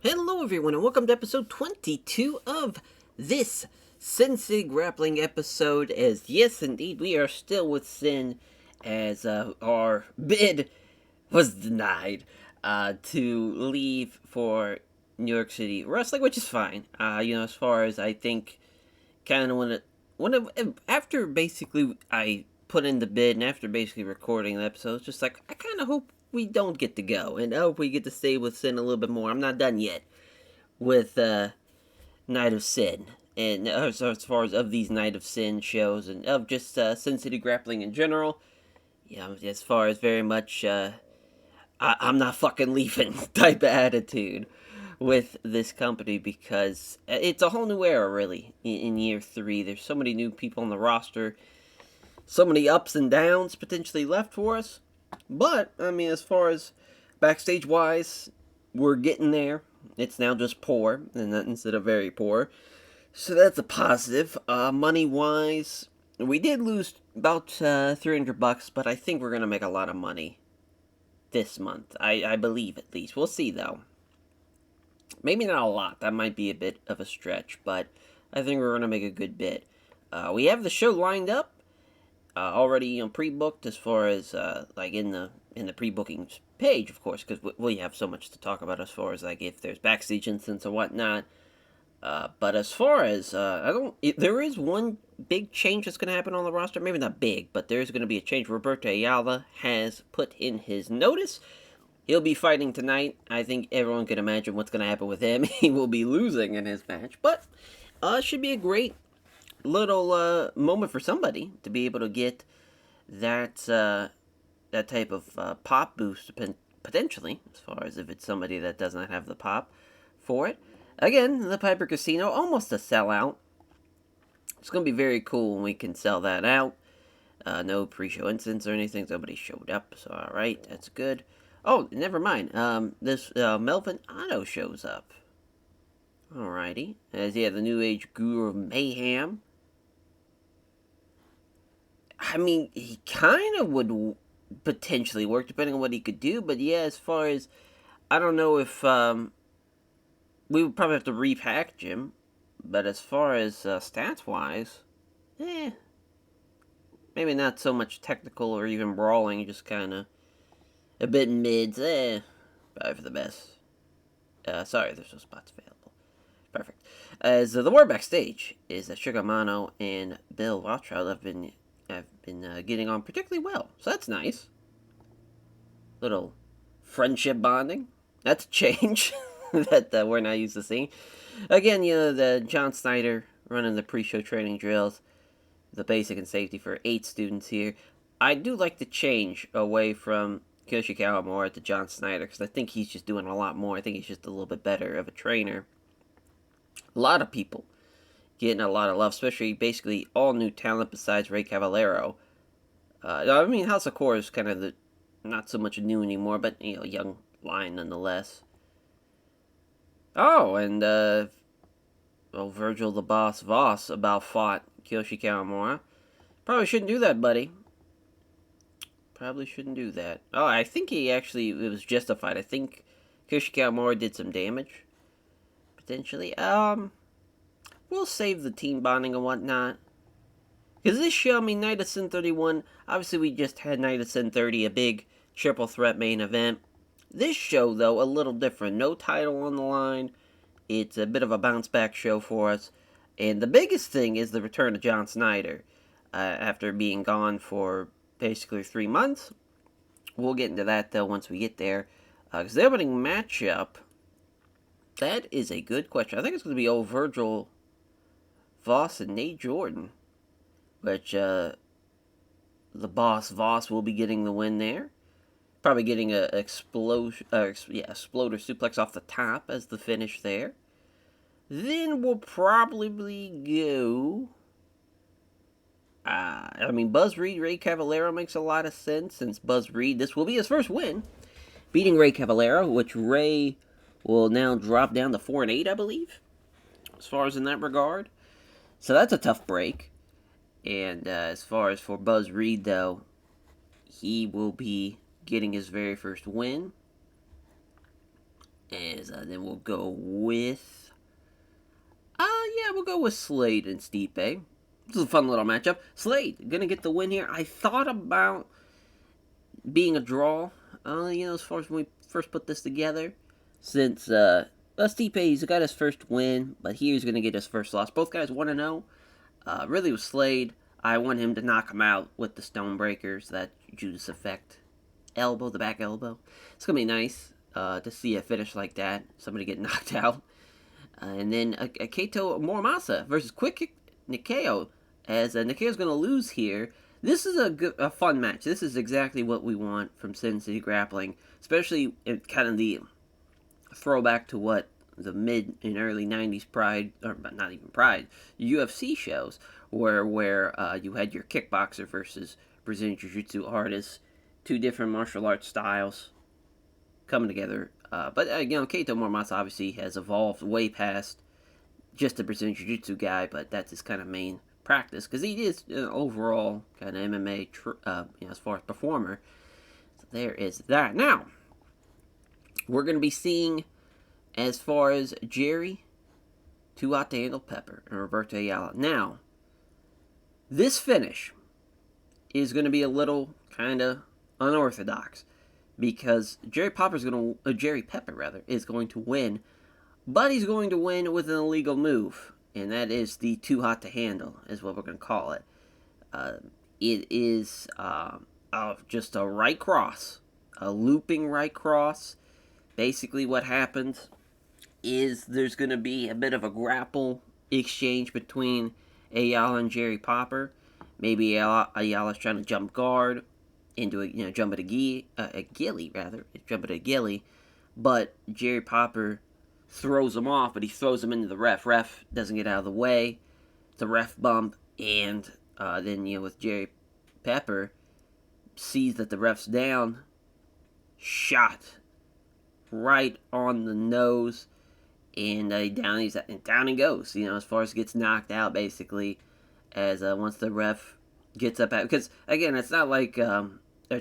Hello, everyone, and welcome to episode 22 of this Sin City Grappling episode. As yes, indeed, we are still with Sin, as our bid was denied to leave for New York City Wrestling, which is fine. As far as I think, kind of after basically I put in the bid and after basically recording the episode, it's just like I kind of hope we don't get to go and I hope we get to stay with Sin a little bit more. I'm not done yet with Night of Sin, and as far as of these Night of Sin shows, and of just Sin City Grappling in general, yeah, as far as very much, I'm not fucking leaving type of attitude with this company because it's a whole new era, really, in year three. There's so many new people on the roster, so many ups and downs potentially left for us. But, I mean, as far as backstage wise, we're getting there. It's now just poor, and not instead of very poor. So that's a positive. Money wise, we did lose about $300, but I think we're gonna make a lot of money this month. I believe at least. We'll see though. Maybe not a lot. That might be a bit of a stretch, but I think we're gonna make a good bit. We have the show lined up already, pre-booked as far as like in the pre-booking page, of course, because we have so much to talk about as far as like if there's backstage incidents or whatnot. But as far as there is one big change that's going to happen on the roster. Maybe not big, but there is going to be a change. Roberto Ayala has put in his notice. He'll be fighting tonight. I think everyone can imagine what's going to happen with him. He will be losing in his match, but should be a great little moment for somebody to be able to get that type of pop boost potentially, as far as if it's somebody that does not have the pop for it. Again, the Piper Casino, almost a sellout. It's going to be very cool when we can sell that out. No pre-show incidents or anything. Nobody showed up, so alright, that's good. Oh, never mind. This Melvin Otto shows up. Alrighty. As the New Age Guru of Mayhem. I mean, he kind of would potentially work depending on what he could do, but yeah, as far as I don't know if we would probably have to repackage him, but as far as stats wise, maybe not so much technical or even brawling, just kind of a bit mids. Probably for the best. Sorry, there's no spots available. Perfect. As the word backstage is that Sugar Mano and Bill Rothschild have been getting on particularly well, so that's nice. Little friendship bonding. That's a change that we're not used to seeing. Again, the John Snyder running the pre-show training drills, the basic and safety for 8 students here. I do like the change away from Kiyoshi Kawamura to John Snyder because I think he's just doing a lot more. I think he's just a little bit better of a trainer. A lot of people getting a lot of love, especially basically all new talent besides Ray Cavallero. I mean, House of Core is kind of the not so much new anymore, but young line nonetheless. Oh, and Virgil the Boss Voss about fought Kiyoshi Kawamura. Probably shouldn't do that, buddy. Probably shouldn't do that. Oh, I think it was justified. I think Kiyoshi Kawamura did some damage. Potentially. We'll save the team bonding and whatnot. Because this show, I mean, Night of Sin 31, obviously we just had Night of Sin 30, a big triple threat main event. This show, though, a little different. No title on the line. It's a bit of a bounce back show for us. And the biggest thing is the return of John Snyder. After being gone for basically 3 months. We'll get into that, though, once we get there. Because the opening matchup, that is a good question. I think it's going to be old Virgil Voss and Nate Jordan. Which, the boss Voss will be getting the win there. Probably getting a exploder suplex off the top as the finish there. Then we'll probably go. Buzz Reed, Ray Cavallero makes a lot of sense since Buzz Reed, this will be his first win, beating Ray Cavallero, which Ray will now drop down to 4-8, I believe, as far as in that regard. So that's a tough break. And as far as for Buzz Reed, though, he will be getting his very first win. As then we'll go with yeah, we'll go with Slade and Stipe. This is a fun little matchup. Slade gonna get the win here. I thought about being a draw, as far as when we first put this together, since Stipe, he's got his first win, but here he's gonna get his first loss. Both guys 1-0. Really with Slade, I want him to knock him out with the Stonebreakers, that Judas effect elbow, the back elbow. It's gonna be nice to see a finish like that, somebody get knocked out. And then Keito Morimasa versus Quick Nikeo, as Nikeo's going to lose here. This is a fun match. This is exactly what we want from Sin City Grappling, especially in kind of the throwback to what the mid and early 90s Pride, or not even Pride, UFC shows, where you had your kickboxer versus Brazilian Jiu-Jitsu artists, two different martial arts styles coming together. But Keito Morimasa obviously has evolved way past just a Brazilian Jiu-Jitsu guy, but that's his kind of main practice, because he is an overall kind of MMA, as far as performer. So there is that. Now, we're going to be seeing, as far as Jerry, Too Hot to Handle Pepper, and Roberto Ayala. Now, this finish is going to be a little kind of unorthodox, because Jerry Pepper is going to win, but he's going to win with an illegal move, and that is the Too Hot to Handle, is what we're going to call it. It is just a right cross, a looping right cross. Basically what happens is there's going to be a bit of a grapple exchange between Ayala and Jerry Popper. Maybe Ayala's trying to jump guard into jump at a gilly, but Jerry Popper throws him off, but he throws him into the ref. Ref doesn't get out of the way. The ref bump, and then with Jerry Pepper sees that the ref's down, shot right on the nose, and down he goes. As far as gets knocked out, basically, as once the ref gets up out, because again, it's not like a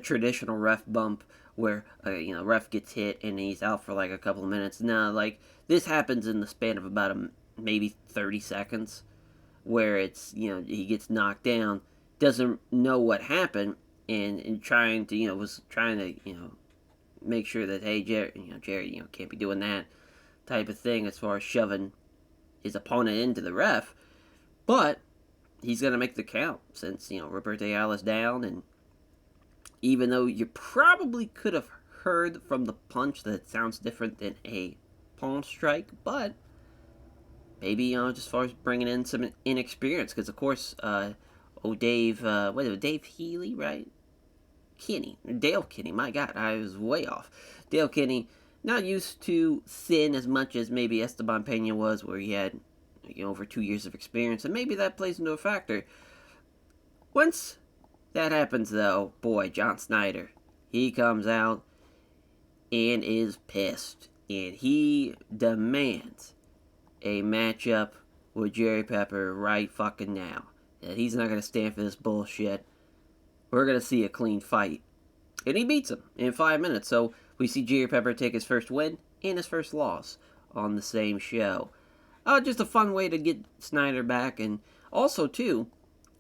traditional ref bump where ref gets hit and he's out for like a couple of minutes. No, like this happens in the span of about maybe 30 seconds, where it's he gets knocked down, doesn't know what happened, and was trying to make sure that, hey, Jerry can't be doing that type of thing as far as shoving his opponent into the ref, but he's going to make the count since, Roberto Ayala's down. And even though you probably could have heard from the punch that it sounds different than a palm strike, but maybe, just as far as bringing in some inexperience, because of course, Dave Healy, right? Dale Kinney, my God, I was way off. Dale Kinney, not used to Sin as much as maybe Esteban Pena was, where he had over 2 years of experience, and maybe that plays into a factor. Once that happens, though, boy, John Snyder, he comes out and is pissed, and he demands a matchup with Jerry Pepper right fucking now. That he's not going to stand for this bullshit. We're going to see a clean fight. And he beats him in 5 minutes, so we see Jerry Pepper take his first win and his first loss on the same show. Just a fun way to get Snyder back, and also, too,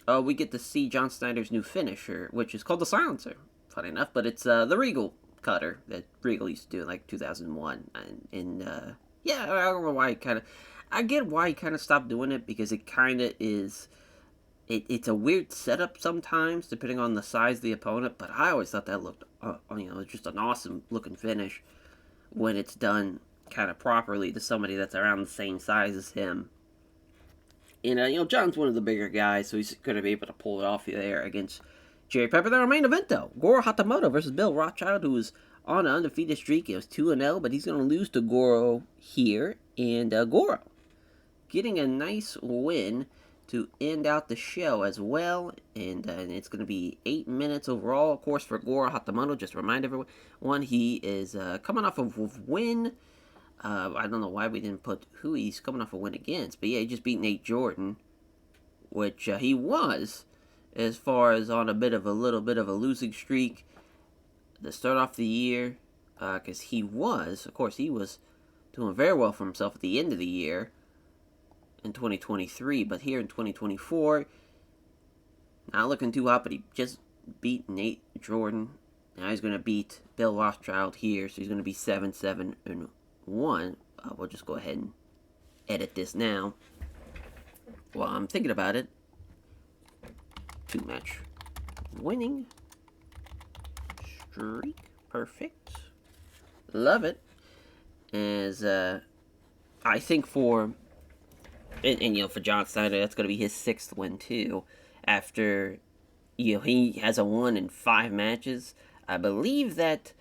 we get to see John Snyder's new finisher, which is called the Silencer, funny enough, but it's the Regal cutter that Regal used to do in, like, 2001, and yeah, I don't know why I get why he kind of stopped doing it, because it kind of is, it's a weird setup sometimes, depending on the size of the opponent, but I always thought that looked, just an awesome looking finish when it's done kind of properly to somebody that's around the same size as him. And, John's one of the bigger guys, so he's going to be able to pull it off there against Jerry Pepper. Then our main event, though, Goro Hatamoto versus Bill Rothschild, who is on an undefeated streak. He was 2-0, but he's going to lose to Goro here. And Goro getting a nice win to end out the show as well. And it's going to be 8 minutes overall, of course, for Goro Hatamoto. Just to remind everyone, he is coming off of a win. I don't know why we didn't put who he's coming off a win against. But yeah, he just beat Nate Jordan, which he was, as far as on a little bit of a losing streak to start off the year. Because he was doing very well for himself at the end of the year in 2023, but here in 2024, not looking too hot, but he just beat Nate Jordan. Now he's going to beat Bill Rothschild here, so he's going to be 7-7-1. We'll just go ahead and edit this now. While I'm thinking about it, 2-match winning streak. Perfect. Love it. As, I think for, and for John Snyder, that's going to be his 6th win, too. After, he has a 1 in 5 matches. I believe that,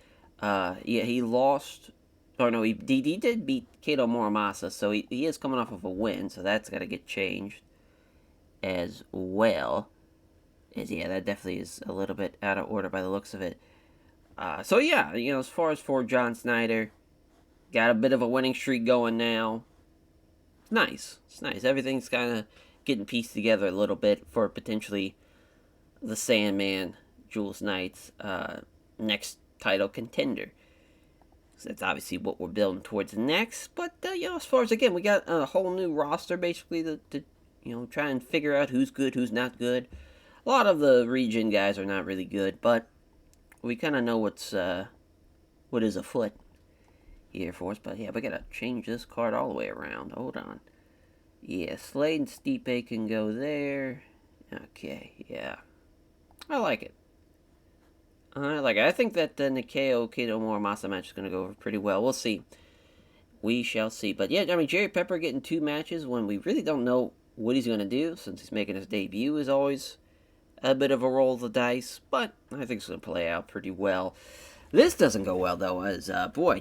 he lost, or no, he did beat Kato Morimasa, so he is coming off of a win, so that's got to get changed as well. As, that definitely is a little bit out of order by the looks of it. So yeah, as far as for John Snyder, got a bit of a winning streak going now. It's nice. It's nice. Everything's kind of getting pieced together a little bit for potentially the Sandman, Jules Knight's next title contender. So that's obviously what we're building towards next. But, as far as, again, we got a whole new roster, basically, to try and figure out who's good, who's not good. A lot of the region guys are not really good, but we kind of know what is afoot here for us. But, yeah, we got to change this card all the way around. Hold on. Yeah, Slade and Stipe can go there. Okay, yeah. I like it. I think that the Nikeo Kato Morimasa match is going to go over pretty well. We'll see. We shall see. But yeah, Jerry Pepper getting 2 matches when we really don't know what he's going to do, since he's making his debut, is always a bit of a roll of the dice. But I think it's going to play out pretty well. This doesn't go well, though, as,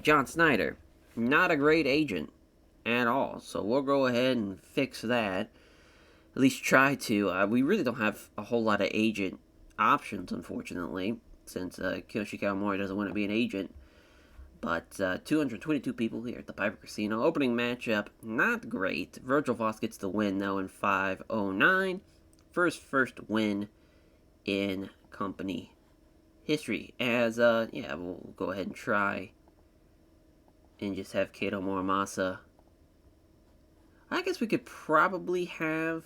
John Snyder, not a great agent at all. So we'll go ahead and fix that. At least try to. We really don't have a whole lot of agent options, unfortunately, since Kiyoshi Kawamori doesn't want to be an agent. But 222 people here at the Piper Casino. Opening matchup, not great. Virgil Voss gets the win, though, in 5:09. First win in company history. As, we'll go ahead and try and just have Kato Morimasa. I guess we could probably have...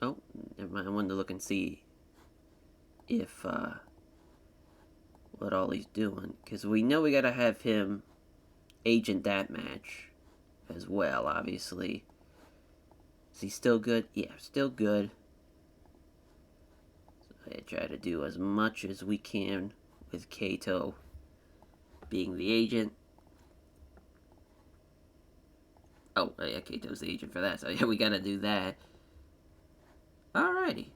Oh, never mind. I wanted to look and see if, what all he's doing. Because we know we gotta have him agent that match as well, obviously. Is he still good? Yeah, still good. So I try to do as much as we can with Kato being the agent. Oh, yeah, Kato's the agent for that, so yeah, we gotta do that. Alrighty.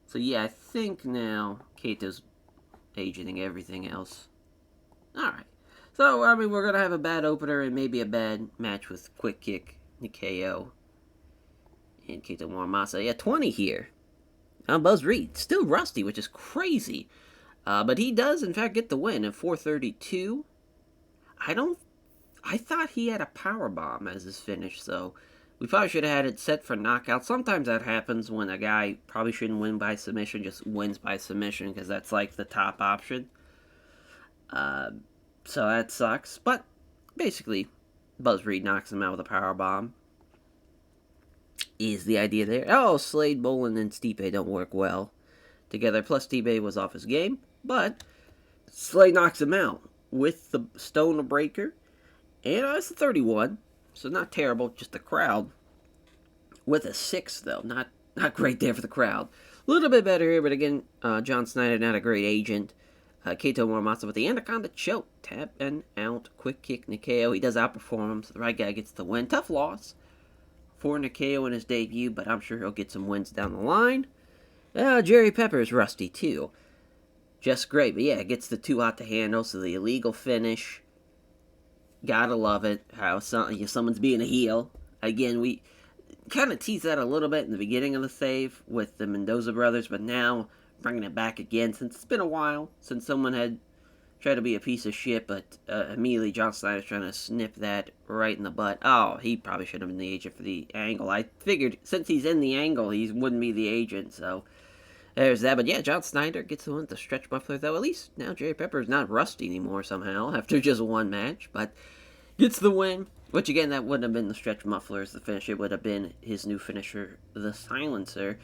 So yeah, I think now Kato's agenting everything else. Alright. So, we're gonna have a bad opener and maybe a bad match with Quick Kick, Nikeo, and Kato Morimasa. Yeah, 20 here. Buzz Reed, still rusty, which is crazy. But he does, in fact, get the win at 432. I thought he had a power bomb as his finish, so we probably should have had it set for knockout. Sometimes that happens when a guy probably shouldn't win by submission, just wins by submission, because that's like the top option. So that sucks. But basically, Buzz Reed knocks him out with a power bomb. Is the idea there? Oh, Slade, Bolin, and Stipe don't work well together. Plus, Stipe was off his game, but Slade knocks him out with the Stone Breaker. And it's a 31, so not terrible, just the crowd. With a 6, though, not great there for the crowd. A little bit better here, but again, John Snyder, not a great agent. Kato Morimasa with the Anaconda choke. Tap and out, quick kick Nikeo. He does outperform him, so the right guy gets the win. Tough loss for Nikeo in his debut, but I'm sure he'll get some wins down the line. Jerry Pepper is rusty, too. Just great, but yeah, gets the too hot to handle, so the illegal finish. Gotta love it, how someone's being a heel. Again, we kind of teased that a little bit in the beginning of the save with the Mendoza brothers, but now bringing it back again, since it's been a while since someone had tried to be a piece of shit, but immediately John Snyder's trying to snip that right in the butt. Oh, he probably should have been the agent for the angle. I figured since he's in the angle, he wouldn't be the agent, so there's that. But yeah, John Snyder gets the one with the stretch muffler, though. At least now Jerry Pepper is not rusty anymore somehow after just one match. But gets the win. Which, again, that wouldn't have been the stretch muffler as the finish. It would have been his new finisher, the silencer.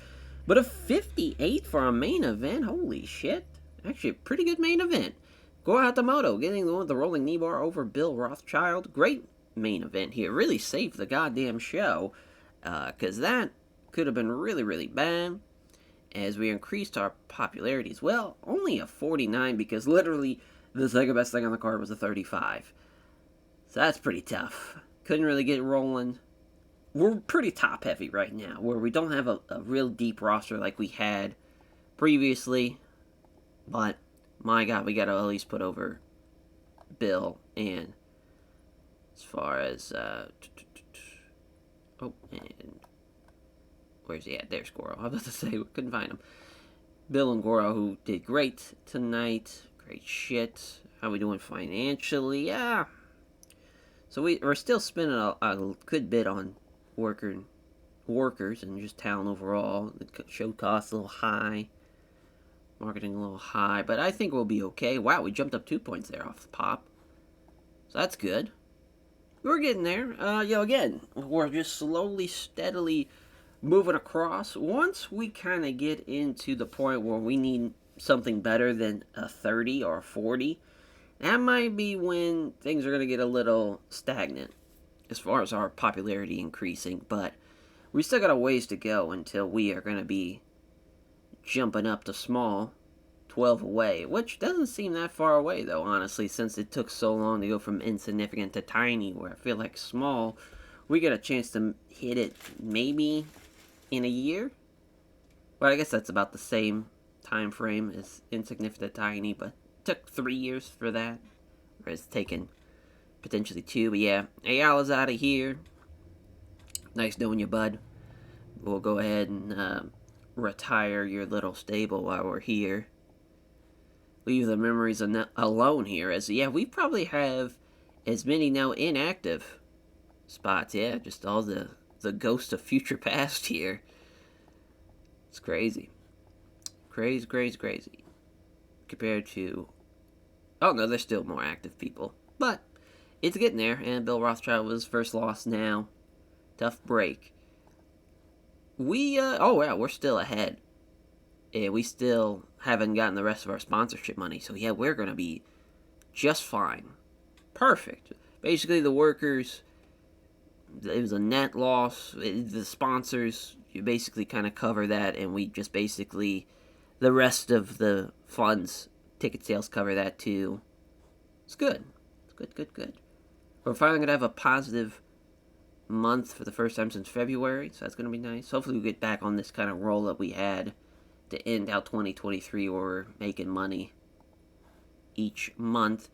But a 58 for a main event. Holy shit. Actually, a pretty good main event. Go Hatamoto getting the rolling knee bar over Bill Rothschild. Great main event here. Really saved the goddamn show. Because that could have been really, really bad. As we increased our popularity as well. Only a 49 because literally the second best thing on the card was a 35. So that's pretty tough. Couldn't really get rolling. We're pretty top heavy right now, where we don't have a real deep roster like we had previously. But, my God, we gotta at least put over Bill. And as far as, oh, and where's he at? There's Goro. I was about to say, we couldn't find him. Bill and Goro, who did great tonight. Great shit. How we doing financially? Yeah. So we're still spending a good bit on workers and just talent overall. The show costs a little high. Marketing a little high. But I think we'll be okay. Wow, we jumped up 2 points there off the pop. So that's good. We're getting there. Again, we're just slowly, steadily moving across. Once we kind of get into the point where we need something better than a 30 or a 40, that might be when things are going to get a little stagnant as far as our popularity increasing. But we still got a ways to go until we are going to be jumping up to small, 12 away, which doesn't seem that far away, though, honestly, since it took so long to go from insignificant to tiny, where I feel like small, we get a chance to hit it maybe in a year. But I guess that's about the same time frame as insignificant to tiny, but took 3 years for that, whereas it's taken potentially 2. But yeah, Ayala's out of here. Nice knowing you, bud. We'll go ahead and retire your little stable while we're here. Leave the memories alone here, as yeah, we probably have as many now inactive spots. Yeah, just all the ghosts of future past here. It's crazy. Crazy. Compared to, oh no, there's still more active people, but it's getting there. And Bill Rothschild was first loss now. Tough break. We're still ahead. Yeah, we still haven't gotten the rest of our sponsorship money, so yeah, we're gonna be just fine. Perfect. Basically, the workers, it was a net loss. The sponsors, you basically kind of cover that, and we just basically, the rest of the funds, ticket sales cover that too. It's good. It's good. We're finally going to have a positive month for the first time since February, so that's going to be nice. Hopefully we get back on this kind of roll that we had to end out 2023 where we're making money each month.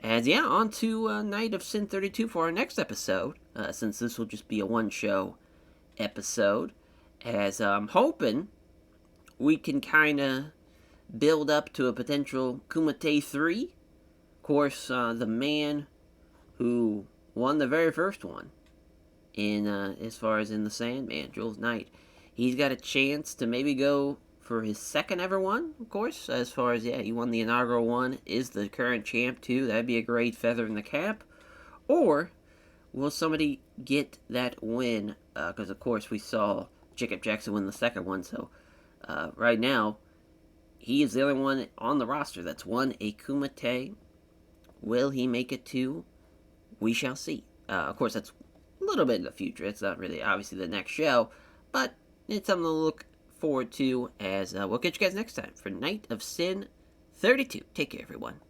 And yeah, on to Night of Sin 32 for our next episode, since this will just be a one-show episode, as I'm hoping we can kind of build up to a potential Kumite 3. Of course, the man who won the very first one, in as far as in the Sandman, Jules Knight, he's got a chance to maybe go for his second ever one, of course, as far as, yeah, he won the inaugural one, is the current champ too. That'd be a great feather in the cap. Or will somebody get that win? Because, of course, we saw Jacob Jackson win the second one, so right now, he is the only one on the roster that's won a Kumite. Will he make it to? We shall see. Of course, that's a little bit in the future. It's not really, obviously, the next show, but it's something to look forward to, as we'll catch you guys next time for Night of Sin 32. Take care, everyone.